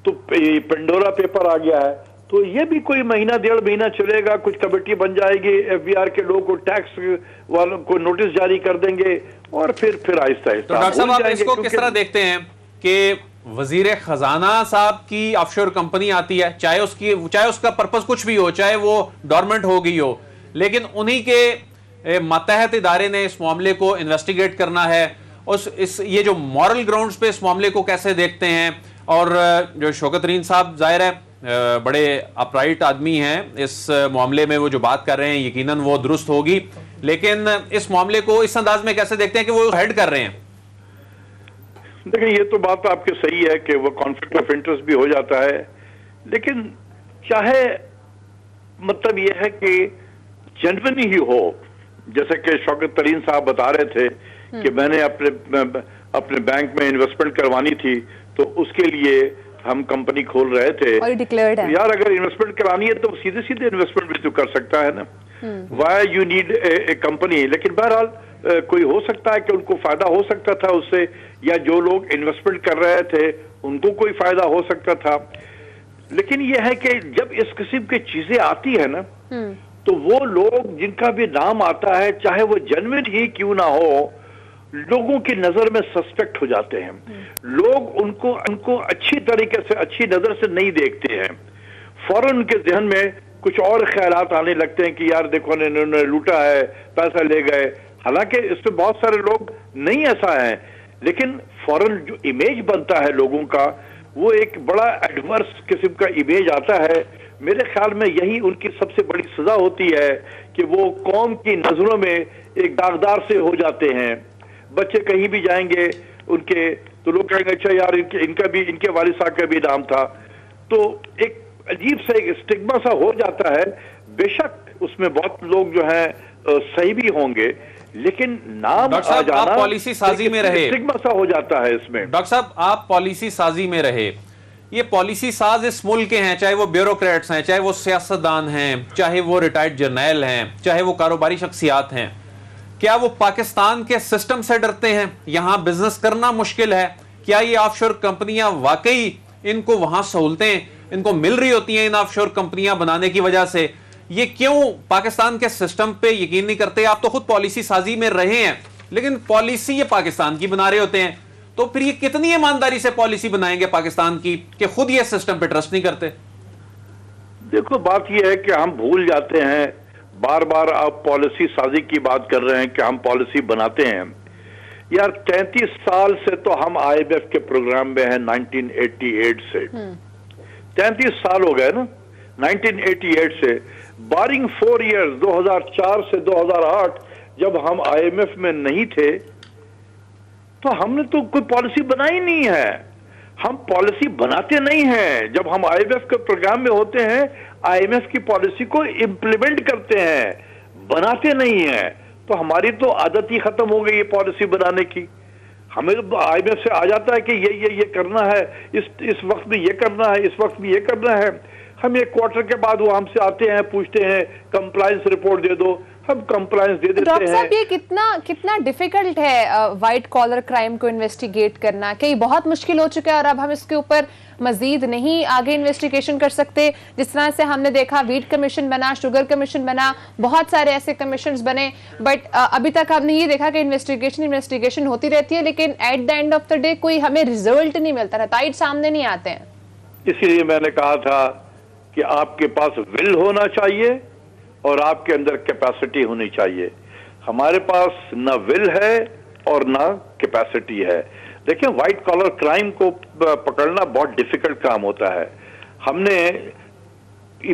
तो पेंडोरा पेपर आ गया है। तो ये भी कोई महीना 1.5 महीना चलेगा, कुछ कमेटी बन जाएगी, एफबीआर के लोगों को टैक्स वालों को नोटिस जारी कर देंगे और फिर आहिस्ता आहिस्ता। तो डॉक्टर साहब आप इसको किस तरह देखते हैं कि वजीर खजाना साहब की ऑफशोर कंपनी आती है, चाहे उसका पर्पस कुछ भी हो, चाहे वो डोरमेंट हो गई हो, लेकिन उन्हीं के मातहत इदारे ने इस मामले को इन्वेस्टिगेट करना है। ये जो मॉरल ग्राउंड्स पे इस मामले को कैसे देखते हैं? और जो शौकत तरीन साहब जाहिर है बड़े अपराइट आदमी हैं, इस मामले में वो जो बात कर रहे हैं यकीनन वो दुरुस्त होगी, लेकिन इस मामले को इस अंदाज में कैसे देखते हैं कि वो हेड कर रहे हैं? देखिए, ये तो बात आपकी सही है कि वो कॉन्फ्लिक्ट ऑफ इंटरेस्ट भी हो जाता है, लेकिन चाहे मतलब ये है कि जेन्युइन ही हो, जैसे कि शौकत तरीन साहब बता रहे थे कि मैंने अपने बैंक में इन्वेस्टमेंट करवानी थी तो उसके लिए हम कंपनी खोल रहे थे। और डिक्लेयर्ड है। यार अगर इन्वेस्टमेंट करानी है तो सीधे सीधे इन्वेस्टमेंट भी तो कर सकता है ना, why you need a company. लेकिन बहरहाल कोई हो सकता है कि उनको फायदा हो सकता था उससे, या जो लोग इन्वेस्टमेंट कर रहे थे उनको कोई फायदा हो सकता था। लेकिन यह है कि जब इस किस्म की चीजें आती है ना, तो वो लोग जिनका भी नाम आता है, चाहे वो जेन्युइन ही क्यों ना हो, लोगों की नजर में सस्पेक्ट हो जाते हैं। लोग उनको अच्छी तरीके से, अच्छी नजर से नहीं देखते हैं। फौरन उनके जहन में कुछ और ख्यालात आने लगते हैं कि यार देखो इन्होंने लूटा है, पैसा ले गए। हालांकि इसमें बहुत सारे लोग नहीं ऐसा है, लेकिन फौरन जो इमेज बनता है लोगों का, वो एक बड़ा एडवर्स किस्म का इमेज आता है। मेरे ख्याल में यही उनकी सबसे बड़ी सजा होती है कि वो कौम की नजरों में एक दागदार से हो जाते हैं। बच्चे कहीं भी जाएंगे उनके, तो लोग कहेंगे अच्छा यार इनके वालिद साहब का भी नाम था। तो एक अजीब सा एक स्टिग्मा सा हो जाता है। बेशक उसमें बहुत लोग जो हैं सही भी होंगे, लेकिन नाम आ जाना, आप पॉलिसी साजी में रहे, स्टिग्मा सा हो जाता है इसमें। डॉक्टर साहब आप पॉलिसी साजी में रहे, ये पॉलिसी साज इस मुल्क के हैं, चाहे वो ब्यूरोक्रेट्स हैं, चाहे वो सियासतदान हैं, चाहे वो रिटायर्ड जर्नैल हैं, चाहे वो कारोबारी शख्सियात हैं, क्या वो पाकिस्तान के सिस्टम से डरते हैं? यहां बिजनेस करना मुश्किल है? क्या ये ऑफशोर कंपनियां वाकई इनको वहां सहूलतें इनको मिल रही होती हैं इन ऑफशोर कंपनियां बनाने की वजह से? ये क्यों पाकिस्तान के सिस्टम पे यकीन नहीं करते? आप तो खुद पॉलिसी साजी में रहे हैं, लेकिन पॉलिसी ये पाकिस्तान की बना रहे होते हैं, तो फिर ये कितनी ईमानदारी से पॉलिसी बनाएंगे पाकिस्तान की कि खुद ये सिस्टम पे ट्रस्ट नहीं करते? देखो, बात ये है कि हम भूल जाते हैं, बार बार आप पॉलिसी साजी की बात कर रहे हैं कि हम पॉलिसी बनाते हैं। यार 33 साल से तो हम IMF के प्रोग्राम में हैं, 1988 से 33 साल हो गए ना, 1988 से, बारिंग 4 इयर्स 2004 से 2008 जब हम IMF में नहीं थे, तो हमने तो कोई पॉलिसी बनाई नहीं है। हम पॉलिसी बनाते नहीं हैं। जब हम IMF के प्रोग्राम में होते हैं, IMF की पॉलिसी को इम्प्लीमेंट करते हैं, बनाते नहीं हैं। तो हमारी तो आदत ही खत्म हो गई है पॉलिसी बनाने की। हमें IMF से आ जाता है कि ये करना है, इस वक्त में ये करना है, इस वक्त में ये करना है। हम 1 क्वार्टर के बाद वो हमसे आते हैं, पूछते हैं कंप्लायंस रिपोर्ट दे दो, हम कंप्लायंस दे देते हैं। डॉक्टर साहब, ये कितना डिफिकल्ट है व्हाइट कॉलर क्राइम को इन्वेस्टिगेट करना? कई बहुत मुश्किल हो चुका है और अब हम इसके ऊपर मजीद नहीं आगे इन्वेस्टिगेशन कर सकते? जिस तरह से हमने देखा वीट कमीशन बना, शुगर कमीशन बना, बहुत सारे ऐसे कमीशन बने, बट अभी तक हमने ये देखा कि इन्वेस्टिगेशन होती रहती है, लेकिन at the end of the day कोई हमें रिजल्ट नहीं मिलता, नताइज सामने नहीं आते हैं। इसीलिए मैंने कहा था कि आपके पास विल होना चाहिए और आपके अंदर कैपेसिटी होनी चाहिए। हमारे पास ना विल है और ना कैपेसिटी है। देखिए, व्हाइट कॉलर क्राइम को पकड़ना बहुत डिफिकल्ट काम होता है। हमने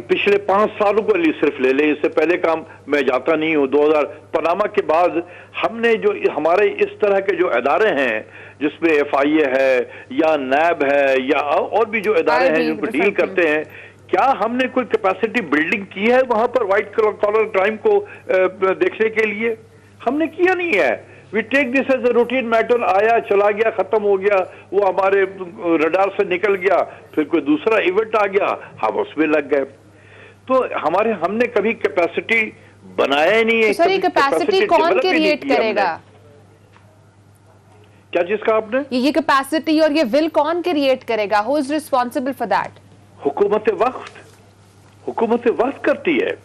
पिछले 5 सालों को सिर्फ ले लें, इससे पहले काम मैं जाता नहीं हूं। 2000 पनामा के बाद हमने जो हमारे इस तरह के जो इदारे हैं, जिसमें FIA है या NAB है या और भी जो इदारे हैं जिनको डील करते हैं, क्या हमने कोई कैपेसिटी बिल्डिंग की है वहां पर व्हाइट कॉलर क्राइम को देखने के लिए? हमने किया नहीं है। We take this as a routine matter, आया चला गया, खत्म हो गया, वो हमारे रडार से निकल गया, फिर कोई दूसरा इवेंट आ गया, हम उसमें लग गए। तो हमने कभी कैपेसिटी बनाया ही नहीं है। सर, ये कैपेसिटी कौन क्रिएट करेगा? क्या चीज कहा आपने? ये कैपेसिटी और ये विल कौन क्रिएट करेगा? Who is responsible for that? हुकूमत वक्त करती है,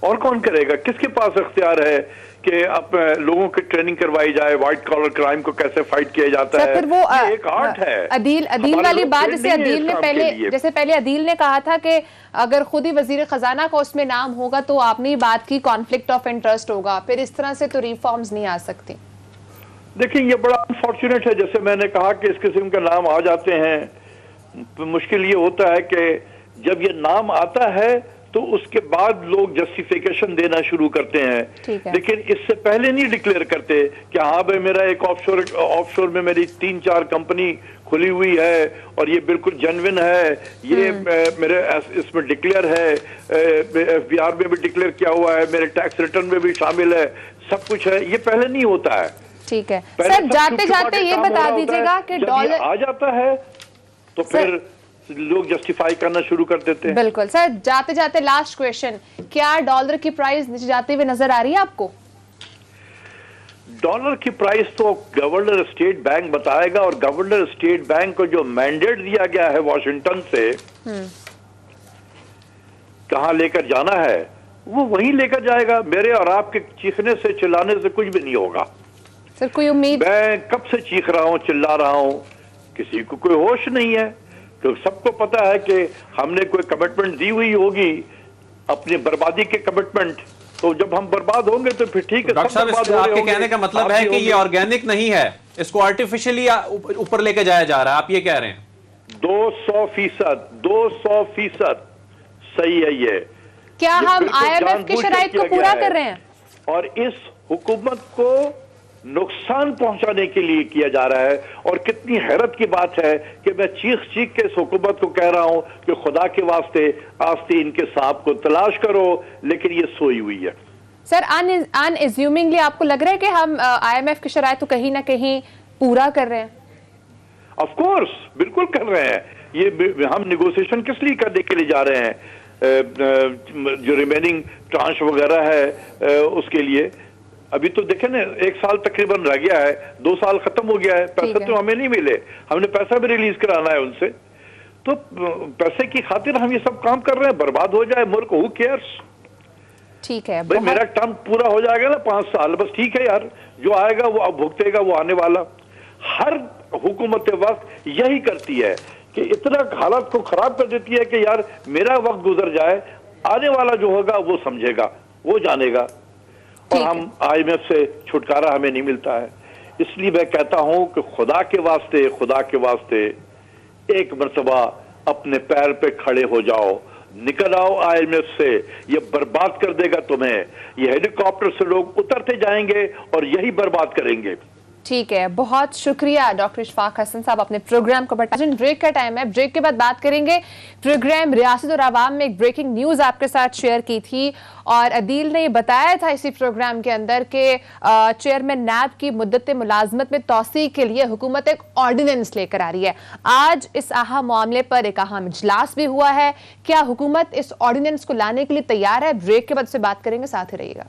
और कौन करेगा? किसके पास इख्तियार है कि अब लोगों की ट्रेनिंग करवाई जाए, व्हाइट कॉलर क्राइम को कैसे फाइट किया जाता है? फिर वो ये एक आर्ट है। अदील वाली बात, जैसे पहले अदील ने कहा था कि अगर खुद ही वजीर खजाना का उसमें नाम होगा तो आपने बात की कॉन्फ्लिक्ट ऑफ इंटरेस्ट होगा, फिर इस तरह से तो रिफॉर्म्स नहीं आ सकती। देखिए, ये बड़ा अनफॉर्चुनेट है। जैसे मैंने कहा कि इस किस्म के नाम आ जाते हैं, तो मुश्किल ये होता है कि जब ये नाम आता है तो उसके बाद लोग जस्टिफिकेशन देना शुरू करते हैं, लेकिन इससे पहले नहीं डिक्लेयर करते कि हाँ भाई मेरा एक ऑफशोर में मेरी 3-4 कंपनी खुली हुई है और ये बिल्कुल जेन्युइन है, ये मेरे इसमें डिक्लेयर है, FBR में भी डिक्लेयर किया हुआ है, मेरे टैक्स रिटर्न में भी शामिल है, सब कुछ है। ये पहले नहीं होता है। ठीक है सर, जाते जाते ये बता दीजिएगा कि डॉलर आ जाता है तो फिर लोग जस्टिफाई करना शुरू कर देते हैं। बिल्कुल सर, जाते जाते लास्ट क्वेश्चन, क्या डॉलर की प्राइस नीचे जाते हुए नजर आ रही है आपको? डॉलर की प्राइस तो गवर्नर स्टेट बैंक बताएगा, और गवर्नर स्टेट बैंक को जो मैंडेट दिया गया है वॉशिंगटन से कहां लेकर जाना है वो वहीं लेकर जाएगा। मेरे और आपके चीखने से चिल्लाने से कुछ भी नहीं होगा। सर, कोई उम्मीद? मैं कब से चीख रहा हूं, चिल्ला रहा हूं, किसी को कोई होश नहीं है, क्योंकि सबको पता है कि हमने कोई कमिटमेंट दी हुई होगी, अपनी बर्बादी के कमिटमेंट, तो जब हम बर्बाद होंगे तो फिर ठीक है। डॉक्टर साहब, आपके कहने का मतलब है कि ये ऑर्गेनिक नहीं है, इसको आर्टिफिशियली ऊपर लेके जाया जा रहा है, आप ये कह रहे हैं? 200% सही है ये। क्या हम IMF की शराइत को पूरा कर रहे हैं? और इस हुकूमत को नुकसान पहुंचाने के लिए किया जा रहा है। और कितनी हैरत की बात है कि मैं चीख चीख के इस हुकूमत को कह रहा हूं कि खुदा के वास्ते आस्ते इनके सांप को तलाश करो, लेकिन ये सोई हुई है। सर, अनएज्यूमिंगली आपको लग रहा है कि हम IMF की शराइत को कहीं ना कहीं पूरा कर रहे हैं? ऑफ कोर्स, बिल्कुल कर रहे हैं। ये हम निगोशिएशन किस लिए करने के लिए जा रहे हैं? जो रिमेनिंग ट्रांश वगैरह है उसके लिए अभी तो देखें ना, 1 साल तकरीबन रह गया है, 2 साल खत्म हो गया है, पैसे तो हमें नहीं मिले, हमने पैसा भी रिलीज कराना है उनसे, तो पैसे की खातिर हम ये सब काम कर रहे हैं। बर्बाद हो जाए मुल्क, हु केयर्स? ठीक है भाई, मेरा टर्म पूरा हो जाएगा ना 5 साल, बस ठीक है यार, जो आएगा वो अब भुगतेगा, वो आने वाला। हर हुकूमत वक्त यही करती है कि इतना हालात को खराब कर देती है कि यार मेरा वक्त गुजर जाए, आने वाला जो होगा वो समझेगा, वो जानेगा, और हम IMF से छुटकारा हमें नहीं मिलता है। इसलिए मैं कहता हूं कि खुदा के वास्ते एक मर्तबा अपने पैर पे खड़े हो जाओ, निकल आओ IMF से, ये बर्बाद कर देगा तुम्हें। ये हेलीकॉप्टर से लोग उतरते जाएंगे और यही बर्बाद करेंगे। ठीक है, बहुत शुक्रिया डॉक्टर इशफाक हसन साहब, अपने प्रोग्राम को बढ़ा। ब्रेक का टाइम है, ब्रेक के बाद बात करेंगे प्रोग्राम रियासत और आवाम में। एक ब्रेकिंग न्यूज आपके साथ शेयर की थी और अदील ने बताया था इसी प्रोग्राम के अंदर कि चेयरमैन नैब की मुद्दत मुलाजमत में तौसीक के लिए हुकूमत एक ऑर्डिनेंस लेकर आ रही है। आज इस अहम मामले पर एक अहम इजलास भी हुआ है। क्या हुकूमत इस ऑर्डिनेंस को लाने के लिए तैयार है? ब्रेक के बाद से बात करेंगे, साथ ही रहिएगा।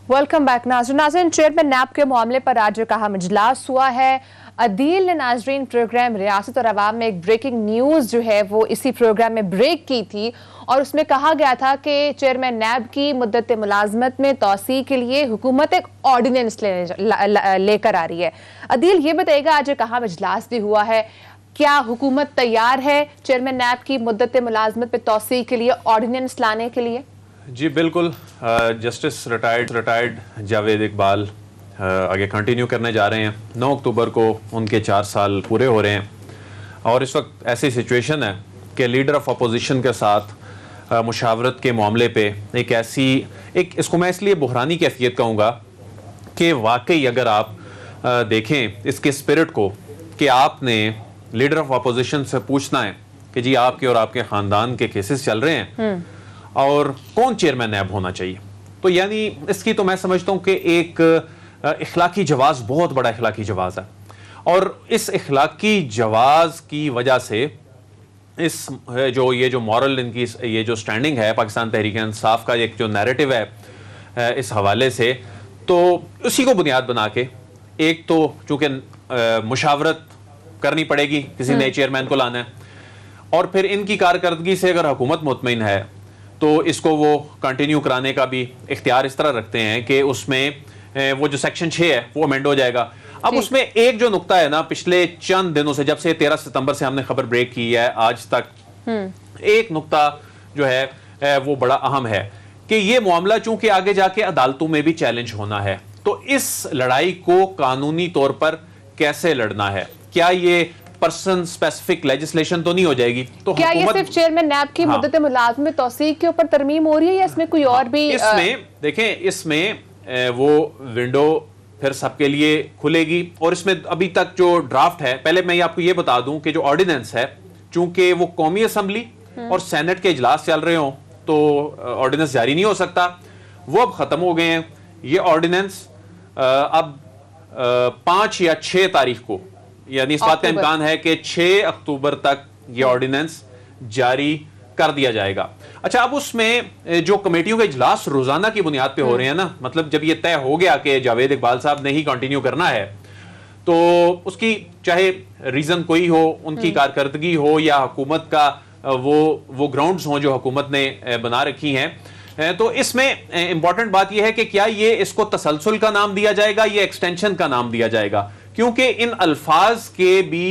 वेलकम बैक नाज़रीन, चेयरमैन नैब के मामले पर आज एक अहम इजलास हुआ है। अदील ने नाज़रीन प्रोग्राम रियासत और आवाम में एक ब्रेकिंग न्यूज़ जो है वो इसी प्रोग्राम में ब्रेक की थी और उसमें कहा गया था कि चेयरमैन नैब की मुद्दत मुलाजमत में तौसीक के लिए हुकूमत एक ऑर्डिनेंस लेकर आ रही है। अदील, ये बताइएगा, आज एक अहम इजलास भी हुआ है, क्या हुकूमत तैयार है चेयरमैन नैब की मुद्दत मुलाजमत में तौसीक के लिए ऑर्डिनेंस लाने के लिए? जी बिल्कुल, जस्टिस रिटायर्ड जावेद इकबाल आगे कंटिन्यू करने जा रहे हैं। 9 अक्टूबर को उनके 4 साल पूरे हो रहे हैं और इस वक्त ऐसी सिचुएशन है कि लीडर ऑफ अपोजिशन के साथ मुशावरत के मामले पे एक इसको मैं इसलिए बुहरानी कैफियत कहूँगा कि वाकई अगर आप देखें इसके स्पिरिट को कि आपने लीडर ऑफ अपोजिशन से पूछना है कि जी आपके और आपके ख़ानदान के केसेस चल रहे हैं और कौन चेयरमैन नैब होना चाहिए, तो यानी इसकी तो मैं समझता हूं कि एक इखलाकी जवाज, बहुत बड़ा इखलाकी जवाज है, और इस इखलाकी जवाज की वजह से इस ये जो मॉरल इनकी ये जो स्टैंडिंग है पाकिस्तान तहरीक इंसाफ का, एक जो नैरेटिव है इस हवाले से, तो उसी को बुनियाद बना के एक तो चूंकि मुशावरत करनी पड़ेगी, किसी नए चेयरमैन को लाना है, और फिर इनकी कारकर्दगी से अगर हुकूमत मुतमईन है तो इसको वो कंटिन्यू कराने का भी इख्तियार इस तरह रखते हैं कि उसमें वो जो सेक्शन 6 है वो अमेंड हो जाएगा। अब उसमें एक जो नुक्ता है ना, पिछले चंद दिनों से, जब से 13 सितंबर से हमने खबर ब्रेक की है आज तक, एक नुक्ता जो है वो बड़ा अहम है कि ये मामला चूंकि आगे जाके अदालतों में भी चैलेंज होना है, तो इस लड़ाई को कानूनी तौर पर कैसे लड़ना है? क्या ये पर्सन स्पेसिफिक लेजिस्लेशन तो नहीं हो जाएगी? तो क्या ये सिर्फ चेयरमैन नैब की मुद्दत मुलाजमत में तौसीक के ऊपर तरमीम हो रही है या इसमें कोई और भी? इसमें देखें, इसमें वो विंडो फिर सबके लिए खुलेगी, और इसमें अभी तक जो ड्राफ्ट है, पहले मैं आपको ये बता दूं कि जो ऑर्डिनेंस है, चूंकि वो कौमी असम्बली और सेनेट के इजलास चल रहे हों तो ऑर्डिनेंस जारी नहीं हो सकता, वो अब खत्म हो गए हैं। ये ऑर्डिनेंस अब 5 या 6 तारीख को, यानी इस बात का इम्कान है कि 6 अक्टूबर तक ये ऑर्डिनेंस जारी कर दिया जाएगा। अच्छा, अब उसमें जो कमेटियों के इजलास रोजाना की बुनियाद पे हो रहे हैं ना, मतलब जब ये तय हो गया कि जावेद इकबाल साहब ने ही कंटिन्यू करना है, तो उसकी चाहे रीजन कोई हो, उनकी कारकर्दगी हो या हुकूमत का वो ग्राउंड्स हो जो हुकूमत ने बना रखी हैं, तो इसमें इंपॉर्टेंट बात यह है कि क्या ये इसको तसलसल का नाम दिया जाएगा या एक्सटेंशन का नाम दिया जाएगा, क्योंकि इन अल्फाज के भी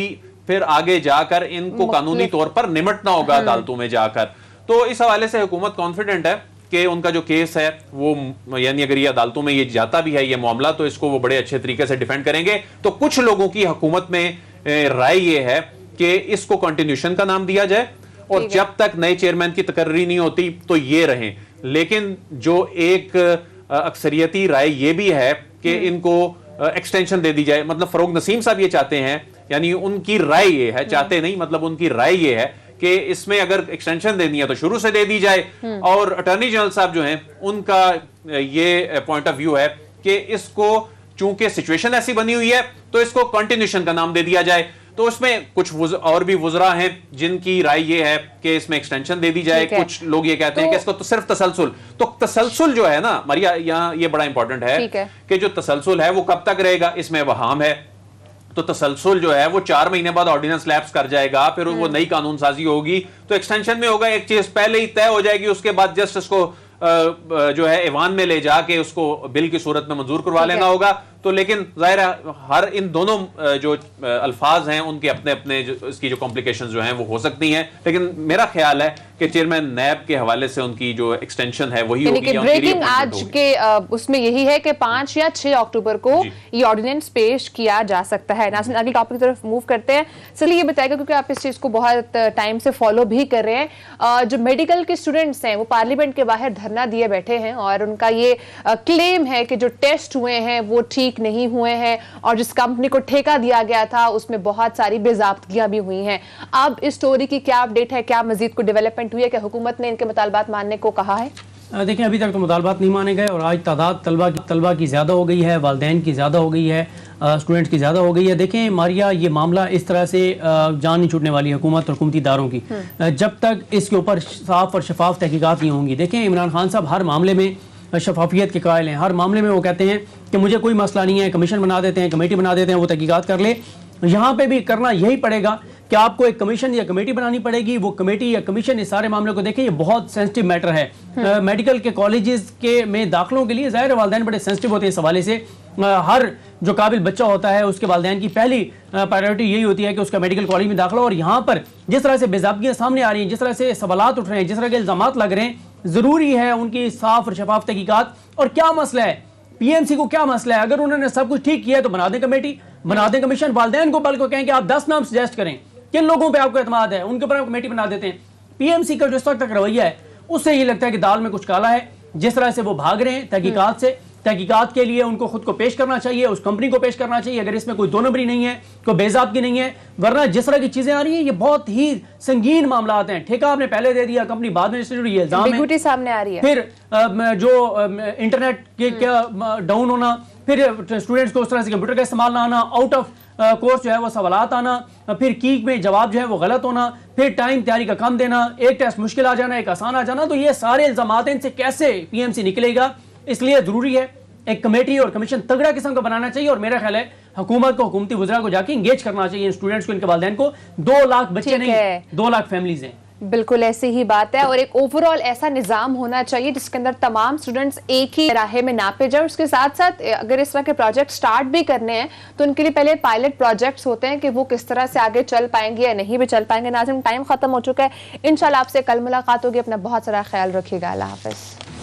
फिर आगे जाकर इनको कानूनी तौर पर निमटना होगा अदालतों में जाकर। तो इस हवाले से हुकूमत कॉन्फिडेंट है कि उनका जो केस है वो, यानी अगर ये अदालतों में ये जाता भी है ये मामला, तो इसको वो बड़े अच्छे तरीके से डिफेंड करेंगे। तो कुछ लोगों की हुकूमत में राय ये है कि इसको कंटिन्यूशन का नाम दिया जाए, और जब तक नए चेयरमैन की तकर्री नहीं होती तो ये रहें। लेकिन जो एक अक्सरियती राय ये भी है कि इनको एक्सटेंशन दे दी जाए, मतलब फरोग नसीम साहब ये चाहते हैं, यानी उनकी राय ये है, चाहते नहीं मतलब उनकी राय ये है कि इसमें अगर एक्सटेंशन देनी है तो शुरू से दे दी जाए, और अटॉर्नी जनरल साहब जो हैं उनका ये पॉइंट ऑफ व्यू है कि इसको चूंकि सिचुएशन ऐसी बनी हुई है तो इसको कंटिन्यूशन का नाम दे दिया जाए। तो उसमें कुछ और भी वुज़रा हैं जिनकी राय ये है कि इसमें एक्सटेंशन दे दी जाए, कुछ लोग ये कहते हैं कि इसको तो सिर्फ तसलसल। तो तसलसल जो है ना मारिया, यहाँ ये बड़ा इंपॉर्टेंट है कि जो तसलसल है वो कब तक रहेगा, इसमें वहाम है। तो तसलसल जो है वो 4 महीने बाद ऑर्डिनेंस लैप्स कर जाएगा, फिर वो नई कानून साजी होगी, तो एक्सटेंशन में होगा एक चीज पहले ही तय हो जाएगी, उसके बाद जस्ट इसको जो है ईवान में ले जाके उसको बिल की सूरत में मंजूर करवा लेना होगा। तो लेकिन जाहिर है हर इन दोनों जो अल्फाज हैं उनके अपने अपने इसकी जो कॉम्प्लिकेशंस जो हैं वो हो सकती हैं, लेकिन मेरा ख्याल है कि चेयरमैन नैब के हवाले से उनकी जो एक्सटेंशन है वही होगी। ब्रेकिंग आज के उसमें यही है कि 5 या 6 अक्टूबर को ये ऑर्डिनेंस पेश किया जा सकता है। नाज़रीन, अगले टॉपिक की तरफ मूव करते हैं। चलिए ये बताएगा, क्योंकि आप इस चीज को बहुत टाइम से फॉलो भी कर रहे हैं, जो मेडिकल के स्टूडेंट्स हैं वो पार्लियामेंट के बाहर धरना दिए बैठे हैं और उनका ये क्लेम है कि जो टेस्ट हुए हैं वो ठीक नहीं हुए हैं, और जिस कंपनी को ठेका दिया गया था उसमें बहुत सारी बेज़ाब्तियां भी हुई हैं। अब इस स्टोरी की क्या अपडेट है, क्या मजीद कोई डेवलपमेंट हुई है, क्या हुकूमत ने इनके मुतालबात मानने को कहा है? देखिए, अभी तक तो मुतालबात नहीं माने गए, और आज तादाद तलबा की ज़्यादा हो गई है, वालिदैन की ज़्यादा हो गई है, स्टूडेंट्स की ज़्यादा हो गई है। देखें मारिया, ये मामला इस तरह से जान नहीं छूटने वाली हुकूमत और हुकूमती इदारों की जब तक इसके ऊपर साफ और शफाफ तहकीकात नहीं होंगी। देखें, इमरान खान साहब हर मामले में शफाफियत के कायल हैं, हर मामले में वो कहते हैं कि मुझे कोई मसला नहीं है, कमीशन बना देते हैं, कमेटी बना देते हैं, वो तहकीकात कर ले। यहाँ पे भी करना यही पड़ेगा कि आपको एक कमीशन या कमेटी बनानी पड़ेगी। वो कमेटी या कमीशन इस सारे मामले को देखें, ये बहुत सेंसिटिव मैटर है। मेडिकल के कॉलेजेस के में दाखिलों के लिए ज़ाहिर वालिदैन बड़े सेंसिटिव होते हैं इस हवाले से। हर जो काबिल बच्चा होता है उसके वालिदैन की पहली प्रायोरिटी यही होती है कि उसका मेडिकल कॉलेज में दाखिला। और यहाँ पर जिस तरह से बेज़ाब्तियाँ सामने आ रही हैं, जिस तरह से सवालात उठ रहे हैं, जिस तरह के इल्ज़ामात लग रहे हैं, ज़रूरी है उनकी साफ और शफाफ तहकीकात। और क्या मसला है, पीएमसी को क्या मसला है? अगर उन्होंने सब कुछ ठीक किया है तो बना दें कमेटी, बना दें कमीशन। वालिदैन को बल्कि कहें कि आप 10 नाम सजेस्ट करें, किन लोगों पे आपको एतमाद है, उनके ऊपर कमेटी बना देते हैं। पीएमसी का जो इस वक्त तक रवैया है उससे ये लगता है कि दाल में कुछ काला है। जिस तरह से वो भाग रहे हैं तहकीकात से, तहकीकात के लिए उनको खुद को पेश करना चाहिए, उस कंपनी को पेश करना चाहिए अगर इसमें कोई दो नंबरी नहीं है, कोई बेज़ाब्ती नहीं है। वरना जिस तरह की चीजें आ रही हैं ये बहुत ही संगीन मामला हैं। ठेका आपने पहले दे दिया, कंपनी बाद में रजिस्टर, ये इल्जाम है सामने आ रही है। फिर जो इंटरनेट के क्या डाउन होना, फिर स्टूडेंट्स को उस तरह से कंप्यूटर का इस्तेमाल ना आना, आउट ऑफ कोर्स जो है वो सवालात आना, फिर की में जवाब जो है वो गलत होना, फिर टाइम तैयारी का कम देना, एक टेस्ट मुश्किल आ जाना, एक आसान आ जाना। तो ये सारे इल्जाम इनसे कैसे पीएमसी निकलेगा? इसलिए जरूरी है एक कमेटी और कमीशन तगड़ा किस्म का बनाना चाहिए। और मेरा ख्याल है हुकूमत को, हुकूमती वज़रा को जाके इंगेज करना चाहिए स्टूडेंट्स को, इनके वालिदैन को। 2 लाख बच्चे नहीं, 2 लाख फैमिलीज हैं। बिल्कुल ऐसी ही बात है। और एक ओवरऑल ऐसा निजाम होना चाहिए जिसके अंदर तमाम स्टूडेंट्स एक ही राहे में नापे जाए। उसके साथ साथ अगर इस तरह के प्रोजेक्ट स्टार्ट भी करने हैं तो उनके लिए पहले पायलट प्रोजेक्ट्स होते हैं कि वो किस तरह से आगे चल पाएंगे या नहीं भी चल पाएंगे। नाज़रीन, टाइम खत्म हो चुका है। इंशाल्लाह आपसे कल मुलाकात होगी। अपना बहुत सारा ख्याल रखिएगा। अल्लाह हाफ़िज़।